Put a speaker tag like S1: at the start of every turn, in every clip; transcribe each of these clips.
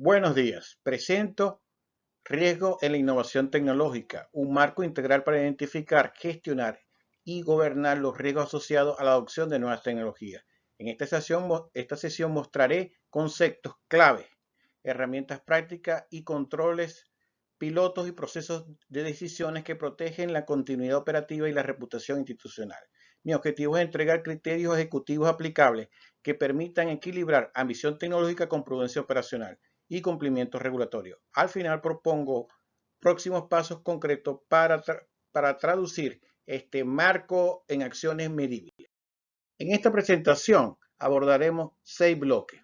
S1: Buenos días. Presento Riesgo en la innovación tecnológica, un marco integral para identificar, gestionar y gobernar los riesgos asociados a la adopción de nuevas tecnologías. En esta sesión mostraré conceptos clave, herramientas prácticas y controles, pilotos y procesos de decisiones que protegen la continuidad operativa y la reputación institucional. Mi objetivo es entregar criterios ejecutivos aplicables que permitan equilibrar ambición tecnológica con prudencia operacional y cumplimiento regulatorio. Al final propongo próximos pasos concretos para traducir este marco en acciones medibles. En esta presentación abordaremos 6 bloques: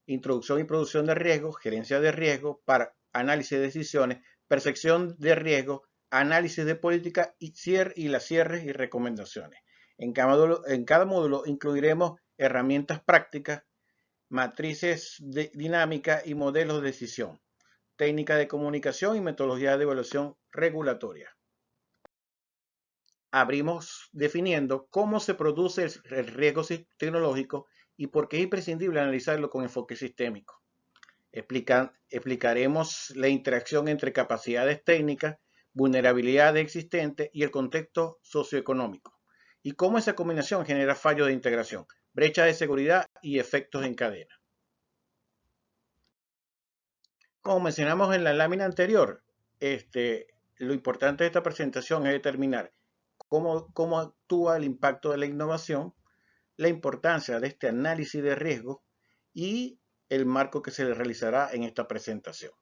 S1: introducción y producción de riesgos, gerencia de riesgos, para análisis de decisiones, percepción de riesgos, análisis de política y las cierres y recomendaciones. En cada módulo incluiremos herramientas prácticas, matrices dinámicas y modelos de decisión, técnica de comunicación y metodología de evaluación regulatoria. Abrimos definiendo cómo se produce el riesgo tecnológico y por qué es imprescindible analizarlo con enfoque sistémico. Explicaremos la interacción entre capacidades técnicas, vulnerabilidades existentes y el contexto socioeconómico, y cómo esa combinación genera fallos de integración, brechas de seguridad y efectos en cadena. Como mencionamos en la lámina anterior, lo importante de esta presentación es determinar cómo actúa el impacto de la innovación, la importancia de este análisis de riesgo y el marco que se le realizará en esta presentación.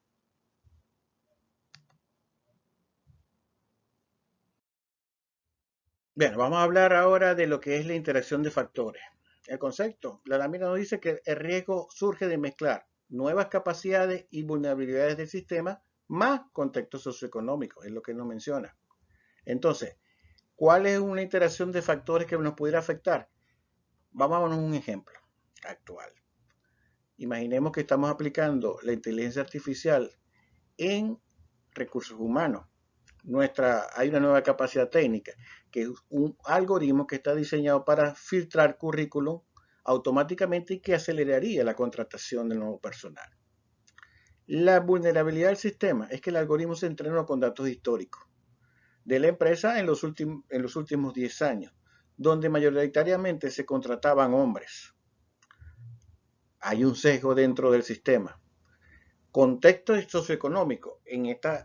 S1: Bien, vamos a hablar ahora de lo que es la interacción de factores. El concepto, la lámina nos dice que el riesgo surge de mezclar nuevas capacidades y vulnerabilidades del sistema más contexto socioeconómico, es lo que nos menciona. Entonces, ¿cuál es una interacción de factores que nos pudiera afectar? Vamos a poner un ejemplo actual. Imaginemos que estamos aplicando la inteligencia artificial en recursos humanos. Hay una nueva capacidad técnica, que es un algoritmo que está diseñado para filtrar currículum automáticamente y que aceleraría la contratación del nuevo personal. La vulnerabilidad del sistema es que el algoritmo se entrenó con datos históricos de la empresa en los últimos 10 años, donde mayoritariamente se contrataban hombres. Hay un sesgo dentro del sistema. Contexto socioeconómico.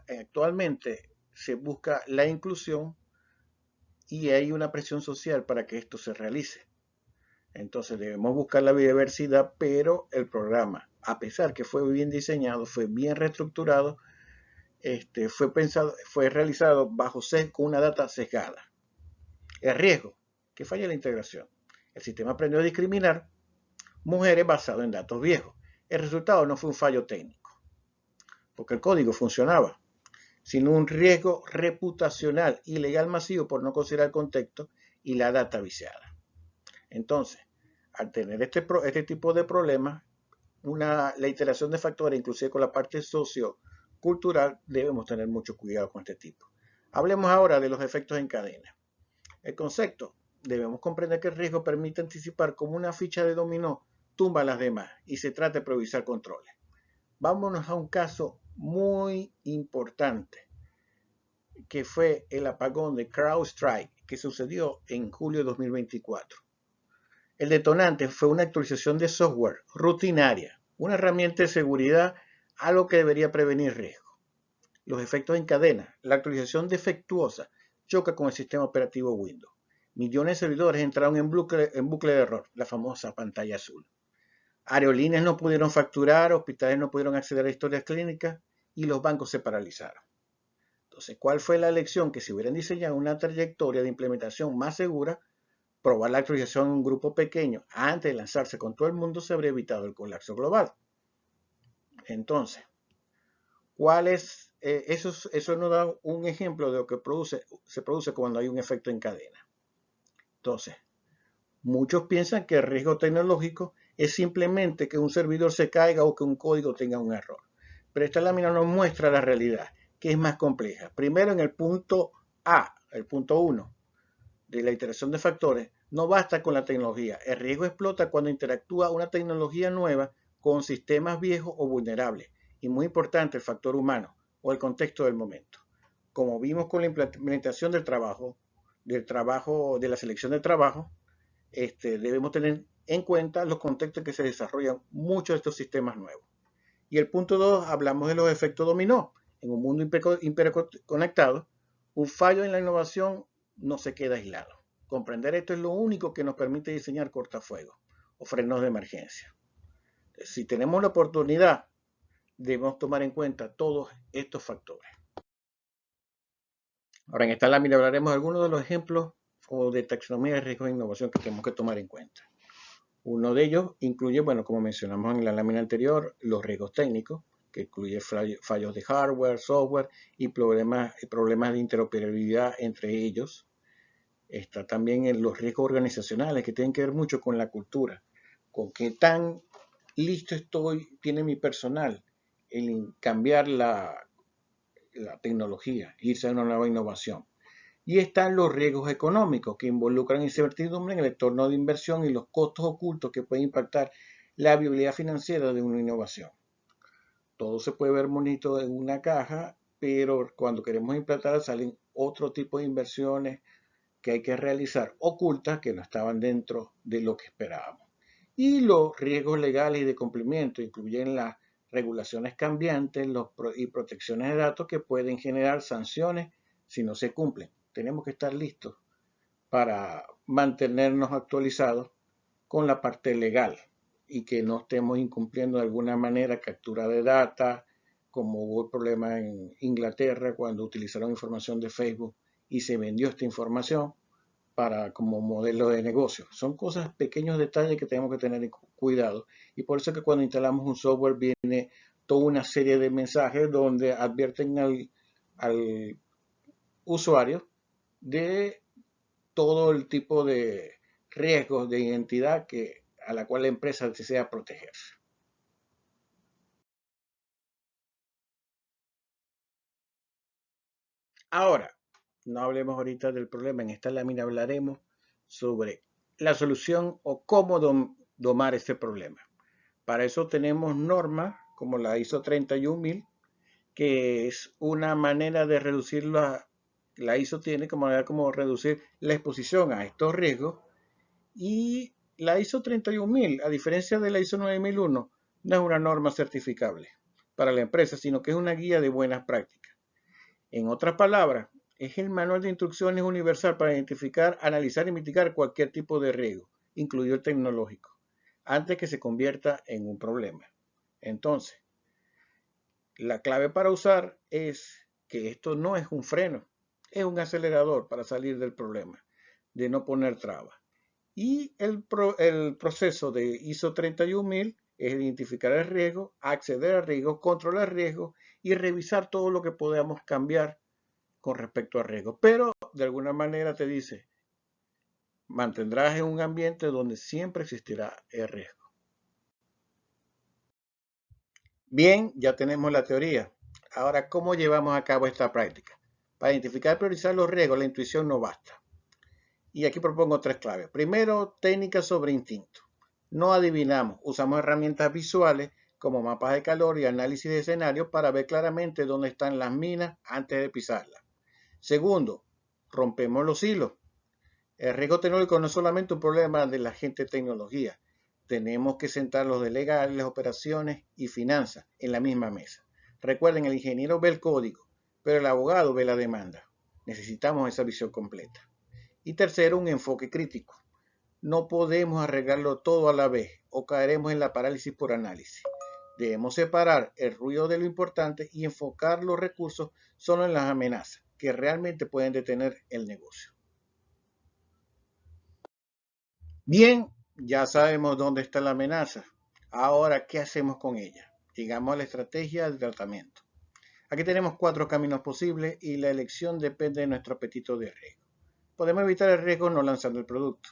S1: Actualmente se busca la inclusión y hay una presión social para que esto se realice. Entonces debemos buscar la biodiversidad, pero el programa, a pesar que fue bien diseñado, fue bien reestructurado, fue realizado con una data sesgada. El riesgo, que falla la integración. El sistema aprendió a discriminar mujeres basado en datos viejos. El resultado no fue un fallo técnico, porque el código funcionaba, sino un riesgo reputacional y legal masivo por no considerar el contexto y la data viciada. Entonces, al tener este tipo de problemas, la iteración de factores, inclusive con la parte sociocultural, debemos tener mucho cuidado con este tipo. Hablemos ahora de los efectos en cadena. El concepto, debemos comprender que el riesgo permite anticipar como una ficha de dominó tumba a las demás y se trata de improvisar controles. Vámonos a un caso muy importante, que fue el apagón de CrowdStrike, que sucedió en julio de 2024. El detonante fue una actualización de software rutinaria, una herramienta de seguridad, algo que debería prevenir riesgo. Los efectos en cadena, la actualización defectuosa choca con el sistema operativo Windows. Millones de servidores entraron en bucle de error, la famosa pantalla azul. Aerolíneas no pudieron facturar, hospitales no pudieron acceder a historias clínicas y los bancos se paralizaron. Entonces, ¿cuál fue la lección? Que si hubieran diseñado una trayectoria de implementación más segura, probar la actualización en un grupo pequeño antes de lanzarse con todo el mundo, se habría evitado el colapso global. Entonces, eso nos da un ejemplo de lo que se produce cuando hay un efecto en cadena. Entonces, muchos piensan que el riesgo tecnológico es simplemente que un servidor se caiga o que un código tenga un error. Pero esta lámina nos muestra la realidad, que es más compleja. Primero, en el punto A, el punto 1 de la iteración de factores, no basta con la tecnología. El riesgo explota cuando interactúa una tecnología nueva con sistemas viejos o vulnerables y muy importante el factor humano o el contexto del momento. Como vimos con la implementación del trabajo, de la selección de trabajo, debemos tener en cuenta los contextos en que se desarrollan muchos de estos sistemas nuevos. Y el punto 2, hablamos de los efectos dominó. En un mundo hiperconectado, un fallo en la innovación no se queda aislado. Comprender esto es lo único que nos permite diseñar cortafuegos o frenos de emergencia. Si tenemos la oportunidad, debemos tomar en cuenta todos estos factores. Ahora, en esta lámina hablaremos de algunos de los ejemplos o de taxonomía de riesgos de innovación que tenemos que tomar en cuenta. Uno de ellos incluye, bueno, como mencionamos en la lámina anterior, los riesgos técnicos, que incluye fallos de hardware, software y problemas de interoperabilidad entre ellos. Está también en los riesgos organizacionales, que tienen que ver mucho con la cultura, con qué tan listo tiene mi personal en cambiar la tecnología, irse a una nueva innovación. Y están los riesgos económicos, que involucran incertidumbre en el entorno de inversión y los costos ocultos que pueden impactar la viabilidad financiera de una innovación. Todo se puede ver bonito en una caja, pero cuando queremos implantar salen otro tipo de inversiones que hay que realizar ocultas que no estaban dentro de lo que esperábamos. Y los riesgos legales y de cumplimiento incluyen las regulaciones cambiantes y protecciones de datos que pueden generar sanciones si no se cumplen. Tenemos que estar listos para mantenernos actualizados con la parte legal y que no estemos incumpliendo de alguna manera captura de data, como hubo el problema en Inglaterra cuando utilizaron información de Facebook y se vendió esta información como modelo de negocio. Son cosas, pequeños detalles que tenemos que tener cuidado, y por eso es que cuando instalamos un software viene toda una serie de mensajes donde advierten al usuario de todo el tipo de riesgos de identidad a la cual la empresa desea protegerse. Ahora, no hablemos ahorita del problema. En esta lámina hablaremos sobre la solución o cómo domar este problema. Para eso tenemos normas como la ISO 31000, que es una manera de reducir la ISO tiene como manera como reducir la exposición a estos riesgos. Y la ISO 31000, a diferencia de la ISO 9001, no es una norma certificable para la empresa, sino que es una guía de buenas prácticas. En otras palabras, es el manual de instrucciones universal para identificar, analizar y mitigar cualquier tipo de riesgo, incluido el tecnológico, antes que se convierta en un problema. Entonces, la clave para usar es que esto no es un freno, es un acelerador para salir del problema, de no poner trabas. Y el proceso de ISO 31000 es identificar el riesgo, acceder al riesgo, controlar el riesgo y revisar todo lo que podamos cambiar con respecto al riesgo. Pero de alguna manera te dice, mantendrás en un ambiente donde siempre existirá el riesgo. Bien, ya tenemos la teoría. Ahora, ¿cómo llevamos a cabo esta práctica? Para identificar y priorizar los riesgos, la intuición no basta. Y aquí propongo 3 claves. Primero, técnicas sobre instinto. No adivinamos, usamos herramientas visuales como mapas de calor y análisis de escenarios para ver claramente dónde están las minas antes de pisarlas. Segundo, rompemos los hilos. El riesgo tecnológico no es solamente un problema de la gente de tecnología. Tenemos que sentar los de legales, operaciones y finanzas en la misma mesa. Recuerden, el ingeniero ve el código, pero el abogado ve la demanda. Necesitamos esa visión completa. Y tercero, un enfoque crítico. No podemos arreglarlo todo a la vez o caeremos en la parálisis por análisis. Debemos separar el ruido de lo importante y enfocar los recursos solo en las amenazas que realmente pueden detener el negocio. Bien, ya sabemos dónde está la amenaza. Ahora, ¿qué hacemos con ella? Llegamos a la estrategia de tratamiento. Aquí tenemos 4 caminos posibles y la elección depende de nuestro apetito de riesgo. Podemos evitar el riesgo no lanzando el producto,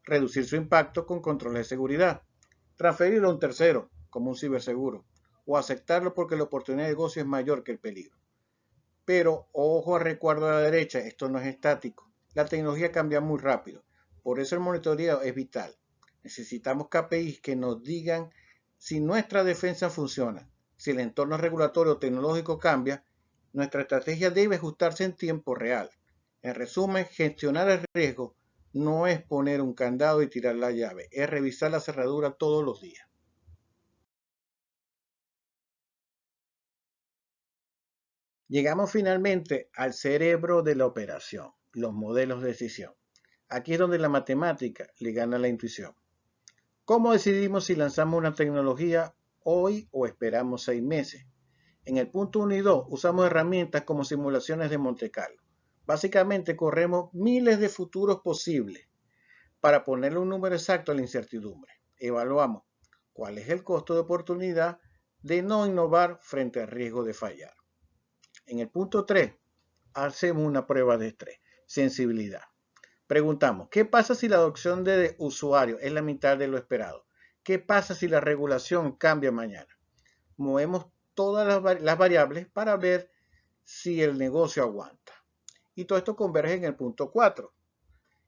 S1: reducir su impacto con controles de seguridad, transferirlo a un tercero, como un ciberseguro, o aceptarlo porque la oportunidad de negocio es mayor que el peligro. Pero ojo al recuadro a la derecha, esto no es estático. La tecnología cambia muy rápido, por eso el monitoreo es vital. Necesitamos KPIs que nos digan si nuestra defensa funciona, Si el entorno regulatorio o tecnológico cambia, nuestra estrategia debe ajustarse en tiempo real. En resumen, gestionar el riesgo no es poner un candado y tirar la llave, es revisar la cerradura todos los días. Llegamos finalmente al cerebro de la operación, los modelos de decisión. Aquí es donde la matemática le gana a la intuición. ¿Cómo decidimos si lanzamos una tecnología hoy o esperamos 6 meses? En el punto 1 y 2 usamos herramientas como simulaciones de Monte Carlo. Básicamente corremos miles de futuros posibles para ponerle un número exacto a la incertidumbre. Evaluamos cuál es el costo de oportunidad de no innovar frente al riesgo de fallar. En el punto 3 hacemos una prueba de estrés, sensibilidad. Preguntamos, ¿qué pasa si la adopción de usuarios es la mitad de lo esperado? ¿Qué pasa si la regulación cambia mañana? Movemos todas las variables para ver si el negocio aguanta. Y todo esto converge en el punto 4.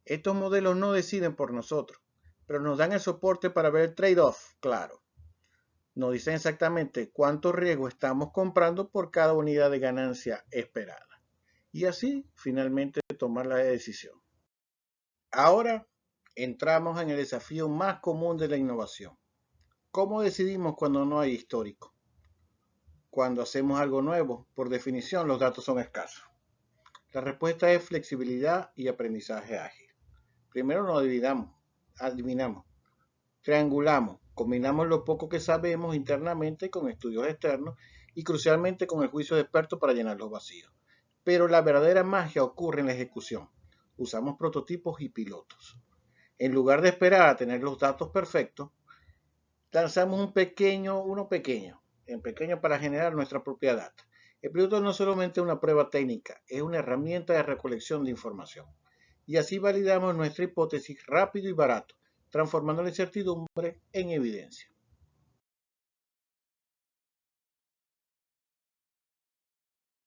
S1: Estos modelos no deciden por nosotros, pero nos dan el soporte para ver el trade-off claro. Nos dicen exactamente cuánto riesgo estamos comprando por cada unidad de ganancia esperada. Y así finalmente tomar la decisión. Ahora entramos en el desafío más común de la innovación. ¿Cómo decidimos cuando no hay histórico? Cuando hacemos algo nuevo, por definición, los datos son escasos. La respuesta es flexibilidad y aprendizaje ágil. Primero nos adivinamos, triangulamos, combinamos lo poco que sabemos internamente con estudios externos y crucialmente con el juicio de expertos para llenar los vacíos. Pero la verdadera magia ocurre en la ejecución. Usamos prototipos y pilotos. En lugar de esperar a tener los datos perfectos, lanzamos uno pequeño para generar nuestra propia data. El piloto no es solamente una prueba técnica, es una herramienta de recolección de información. Y así validamos nuestra hipótesis rápido y barato, transformando la incertidumbre en evidencia.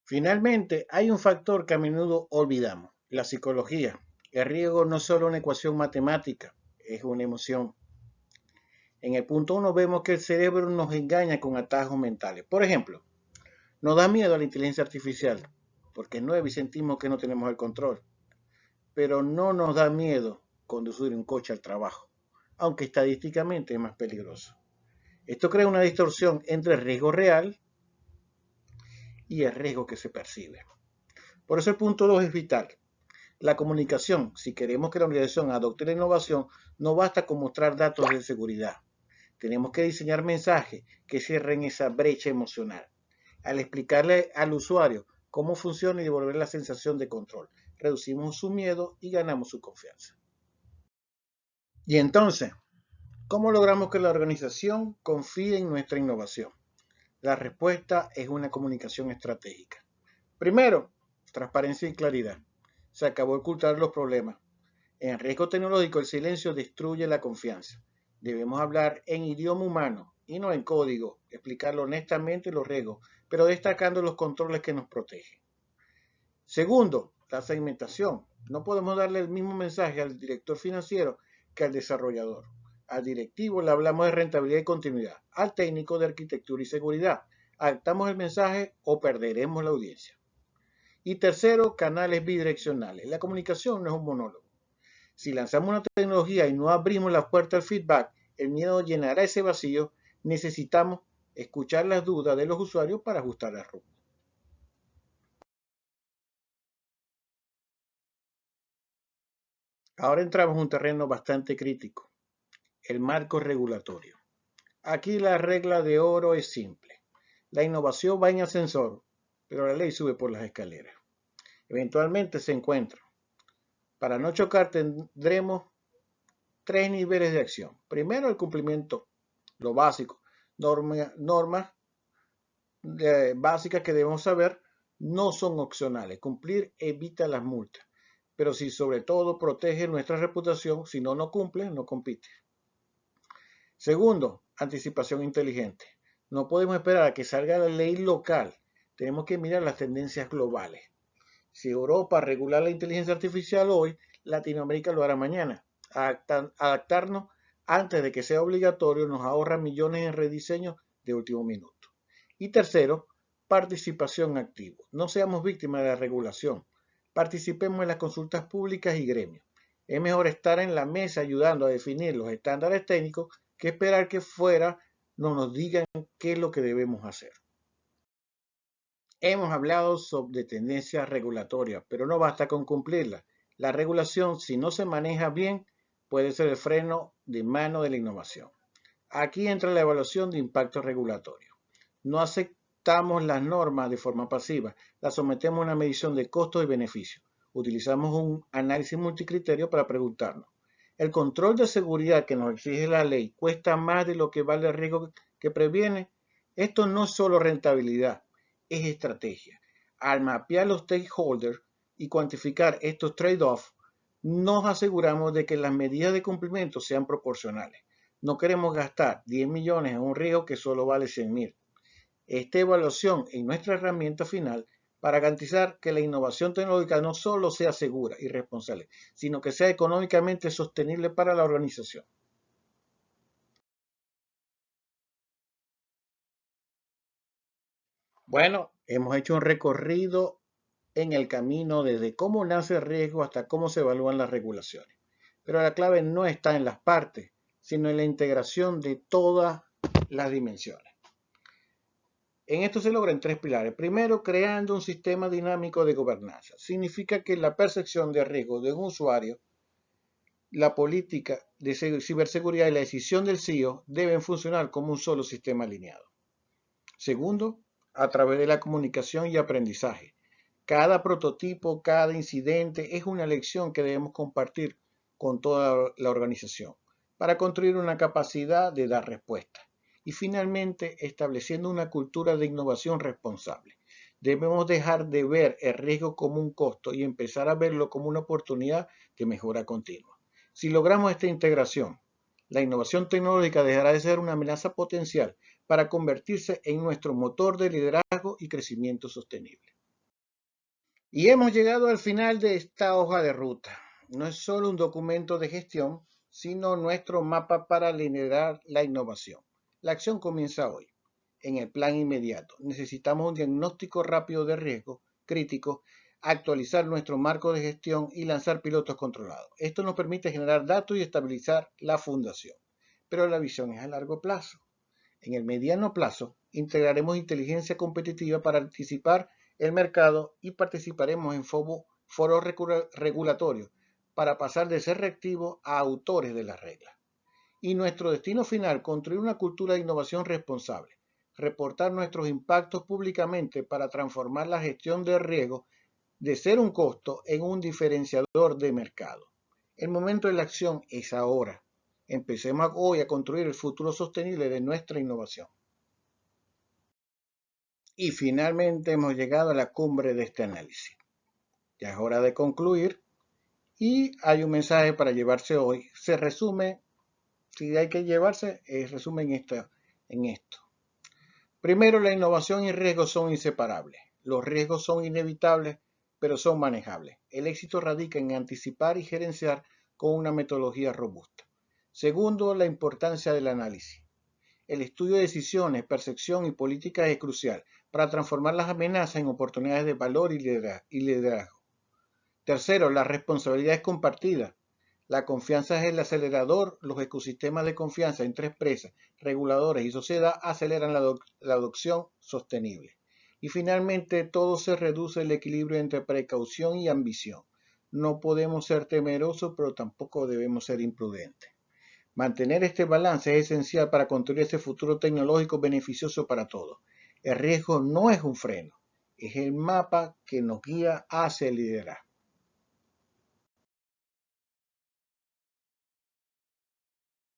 S1: Finalmente, hay un factor que a menudo olvidamos, la psicología. El riesgo no es solo una ecuación matemática, es una emoción. En el punto 1 vemos que el cerebro nos engaña con atajos mentales. Por ejemplo, nos da miedo a la inteligencia artificial, porque es nueva y sentimos que no tenemos el control. Pero no nos da miedo conducir un coche al trabajo, aunque estadísticamente es más peligroso. Esto crea una distorsión entre el riesgo real y el riesgo que se percibe. Por eso el punto 2 es vital. La comunicación, si queremos que la organización adopte la innovación, no basta con mostrar datos de seguridad. Tenemos que diseñar mensajes que cierren esa brecha emocional. Al explicarle al usuario cómo funciona y devolver la sensación de control, reducimos su miedo y ganamos su confianza. Y entonces, ¿cómo logramos que la organización confíe en nuestra innovación? La respuesta es una comunicación estratégica. Primero, transparencia y claridad. Se acabó ocultar los problemas. En riesgo tecnológico, el silencio destruye la confianza. Debemos hablar en idioma humano y no en código, explicarlo honestamente los riesgos, pero destacando los controles que nos protegen. Segundo, la segmentación. No podemos darle el mismo mensaje al director financiero que al desarrollador. Al directivo le hablamos de rentabilidad y continuidad. Al técnico de arquitectura y seguridad. Adaptamos el mensaje o perderemos la audiencia. Y tercero, canales bidireccionales. La comunicación no es un monólogo. Si lanzamos una tecnología y no abrimos la puerta al feedback, el miedo llenará ese vacío. Necesitamos escuchar las dudas de los usuarios para ajustar el rumbo. Ahora entramos en un terreno bastante crítico, el marco regulatorio. Aquí la regla de oro es simple. La innovación va en ascensor, pero la ley sube por las escaleras. Eventualmente se encuentra. Para no chocar tendremos 3 niveles de acción. Primero, el cumplimiento, lo básico, normas básicas que debemos saber no son opcionales. Cumplir evita las multas, pero si sobre todo protege nuestra reputación, si no cumple, no compite. Segundo, anticipación inteligente. No podemos esperar a que salga la ley local. Tenemos que mirar las tendencias globales. Si Europa regula la inteligencia artificial hoy, Latinoamérica lo hará mañana. Adaptarnos antes de que sea obligatorio nos ahorra millones en rediseño de último minuto. Y tercero, participación activa. No seamos víctimas de la regulación. Participemos en las consultas públicas y gremios. Es mejor estar en la mesa ayudando a definir los estándares técnicos que esperar que fuera nos digan qué es lo que debemos hacer. Hemos hablado sobre tendencias regulatorias, pero no basta con cumplirlas. La regulación, si no se maneja bien, puede ser el freno de mano de la innovación. Aquí entra la evaluación de impacto regulatorio. No aceptamos las normas de forma pasiva, las sometemos a una medición de costos y beneficios. Utilizamos un análisis multicriterio para preguntarnos, ¿el control de seguridad que nos exige la ley cuesta más de lo que vale el riesgo que previene? Esto no es solo rentabilidad, es estrategia. Al mapear los stakeholders y cuantificar estos trade-offs, nos aseguramos de que las medidas de cumplimiento sean proporcionales. No queremos gastar 10 millones en un riesgo que solo vale 100.000. Esta evaluación es nuestra herramienta final para garantizar que la innovación tecnológica no solo sea segura y responsable, sino que sea económicamente sostenible para la organización. Bueno, hemos hecho un recorrido en el camino desde cómo nace el riesgo hasta cómo se evalúan las regulaciones. Pero la clave no está en las partes, sino en la integración de todas las dimensiones. En esto se logra en tres pilares. Primero, creando un sistema dinámico de gobernanza. Significa que la percepción de riesgo de un usuario, la política de ciberseguridad y la decisión del CEO deben funcionar como un solo sistema alineado. Segundo, a través de la comunicación y aprendizaje. Cada prototipo, cada incidente es una lección que debemos compartir con toda la organización para construir una capacidad de dar respuesta. Y finalmente, estableciendo una cultura de innovación responsable. Debemos dejar de ver el riesgo como un costo y empezar a verlo como una oportunidad de mejora continua. Si logramos esta integración, la innovación tecnológica dejará de ser una amenaza potencial para convertirse en nuestro motor de liderazgo y crecimiento sostenible. Y hemos llegado al final de esta hoja de ruta. No es solo un documento de gestión, sino nuestro mapa para liderar la innovación. La acción comienza hoy. En el plan inmediato, necesitamos un diagnóstico rápido de riesgo crítico, actualizar nuestro marco de gestión y lanzar pilotos controlados. Esto nos permite generar datos y estabilizar la fundación. Pero la visión es a largo plazo. En el mediano plazo, integraremos inteligencia competitiva para anticipar el mercado y participaremos en foros regulatorios para pasar de ser reactivos a autores de las reglas. Y nuestro destino final, construir una cultura de innovación responsable, reportar nuestros impactos públicamente para transformar la gestión de riesgo de ser un costo en un diferenciador de mercado. El momento de la acción es ahora. Empecemos hoy a construir el futuro sostenible de nuestra innovación. Y finalmente hemos llegado a la cumbre de este análisis. Ya es hora de concluir y hay un mensaje para llevarse hoy. Se resume, si hay que llevarse, resume en esto. Primero, la innovación y riesgos son inseparables. Los riesgos son inevitables, pero son manejables. El éxito radica en anticipar y gerenciar con una metodología robusta. Segundo, la importancia del análisis. El estudio de decisiones, percepción y políticas es crucial para transformar las amenazas en oportunidades de valor y liderazgo. Tercero, la responsabilidad es compartida. La confianza es el acelerador. Los ecosistemas de confianza entre empresas, reguladores y sociedad aceleran la adopción sostenible. Y finalmente, todo se reduce al equilibrio entre precaución y ambición. No podemos ser temerosos, pero tampoco debemos ser imprudentes. Mantener este balance es esencial para construir ese futuro tecnológico beneficioso para todos. El riesgo no es un freno, es el mapa que nos guía hacia el liderazgo.